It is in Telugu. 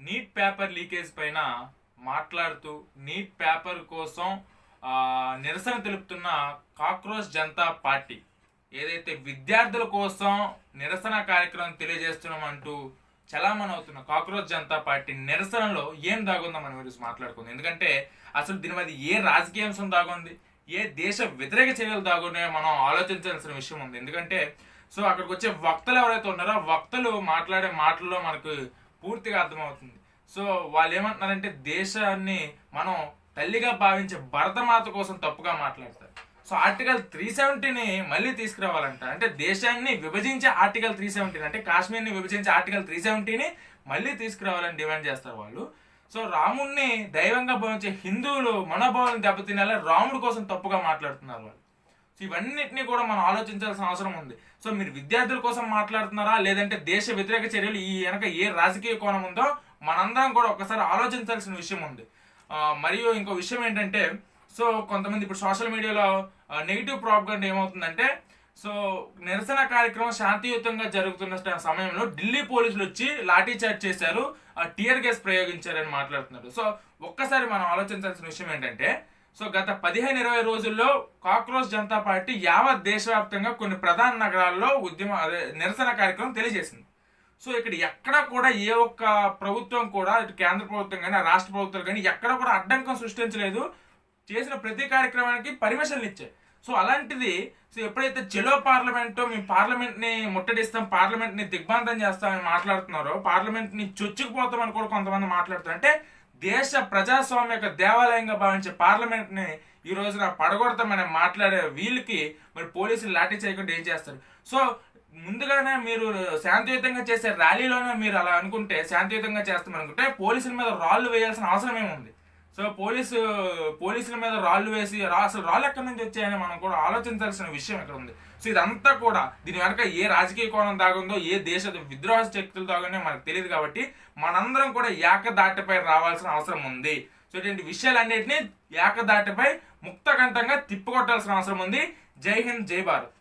నీట్ పేపర్ లీకేజ్ పైన మాట్లాడుతూ నీట్ పేపర్ కోసం నిరసన తెలుపుతున్న కాక్రోచ్ జనతా పార్టీ ఏదైతే విద్యార్థుల కోసం నిరసన కార్యక్రమం తెలియజేస్తున్నామంటూ చలామణి అవుతున్న కాక్రోచ్ జనతా పార్టీ నిరసనలో ఏం దాగుందో మనం ఈరోజు మాట్లాడుకుందాం. ఎందుకంటే అసలు దీని మీద ఏ రాజకీయ అంశం దాగుంది, ఏ దేశ వ్యతిరేక చర్యలు దాగున్నాయో మనం ఆలోచించాల్సిన విషయం ఉంది. ఎందుకంటే అక్కడికి వచ్చే వక్తలు ఎవరైతే ఉన్నారో వక్తలు మాట్లాడే మాటల్లో మనకు పూర్తిగా అర్థమవుతుంది. వాళ్ళు ఏమంటున్నారంటే దేశాన్ని మనం తల్లిగా భావించే భరతమాత కోసం తప్పుగా మాట్లాడతారు. ఆర్టికల్ 370ని మళ్ళీ తీసుకురావాలంట. అంటే దేశాన్ని విభజించే ఆర్టికల్ 370 అంటే కాశ్మీర్ని విభజించే ఆర్టికల్ 370ని మళ్ళీ తీసుకురావాలని డిమాండ్ చేస్తారు వాళ్ళు. రాముడిని దైవంగా భావించే హిందువులు మనోభావాలను దెబ్బతినేలా రాముడి కోసం తప్పుగా మాట్లాడుతున్నారు వాళ్ళు. ఇవన్నిటినీ కూడా మనం ఆలోచించాల్సిన అవసరం ఉంది. మీరు విద్యార్థుల కోసం మాట్లాడుతున్నారా, లేదంటే దేశ వ్యతిరేక చర్యలు ఈ వెనక ఏ రాజకీయ కోణం ఉందో మనందరం కూడా ఒకసారి ఆలోచించాల్సిన విషయం ఉంది. మరియు ఇంకో విషయం ఏంటంటే కొంతమంది ఇప్పుడు సోషల్ మీడియాలో నెగిటివ్ ప్రాపగండా ఏమవుతుందంటే నిరసన కార్యక్రమం శాంతియుతంగా జరుగుతున్న సమయంలో ఢిల్లీ పోలీసులు వచ్చి లాఠీ చార్జ్ చేశారు, టియర్ గ్యాస్ ప్రయోగించారని మాట్లాడుతున్నారు. ఒక్కసారి మనం ఆలోచించాల్సిన విషయం ఏంటంటే గత 15-20 రోజుల్లో కాక్రోచ్ జనతా పార్టీ యావత్ దేశవ్యాప్తంగా కొన్ని ప్రధాన నగరాల్లో నిరసన కార్యక్రమం తెలియజేసింది. ఇక్కడ ఎక్కడ కూడా ఏ ఒక్క ప్రభుత్వం కూడా కేంద్ర ప్రభుత్వం కానీ రాష్ట్ర ప్రభుత్వాలు కానీ ఎక్కడ కూడా అడ్డంకం సృష్టించలేదు. చేసిన ప్రతి కార్యక్రమానికి పర్మిషన్లు ఇచ్చాయి. అలాంటిది ఎప్పుడైతే చెలో పార్లమెంట్ మేము పార్లమెంట్ని ముట్టడిస్తాం, పార్లమెంట్ని దిగ్బంధం చేస్తామని మాట్లాడుతున్నారో, పార్లమెంట్ని చొచ్చుకుపోతామని కూడా కొంతమంది మాట్లాడుతారు. అంటే దేశ ప్రజాస్వామ్య యొక్క దేవాలయంగా భావించే పార్లమెంట్ని ఈ రోజున పడగొడతామని మాట్లాడే వీళ్ళకి మరి పోలీసులు లాఠీ చేయకుండా ఏం చేస్తారు? ముందుగానే మీరు శాంతియుతంగా చేసే ర్యాలీలోనే మీరు అలా అనుకుంటే, శాంతియుతంగా చేస్తామనుకుంటే పోలీసుల మీద రాళ్ళు వేయాల్సిన అవసరం ఏముంది? పోలీసుల మీద రాళ్ళు వేసి అసలు రాళ్ళు ఎక్కడి నుంచి వచ్చాయని మనం కూడా ఆలోచించాల్సిన విషయం ఇక్కడ ఉంది. ఇదంతా కూడా దీని వెనక ఏ రాజకీయ కోణం దాగుందో, ఏ దేశ విద్రోహ శక్తులు దాగుందో మనకు తెలియదు. కాబట్టి మనందరం కూడా ఏకదాటిపై రావాల్సిన అవసరం ఉంది. ఇటువంటి విషయాలన్నింటినీ ఏకదాటిపై ముక్తకంఠంగా తిప్పికొట్టాల్సిన అవసరం ఉంది. జై హింద్, జై భారత్.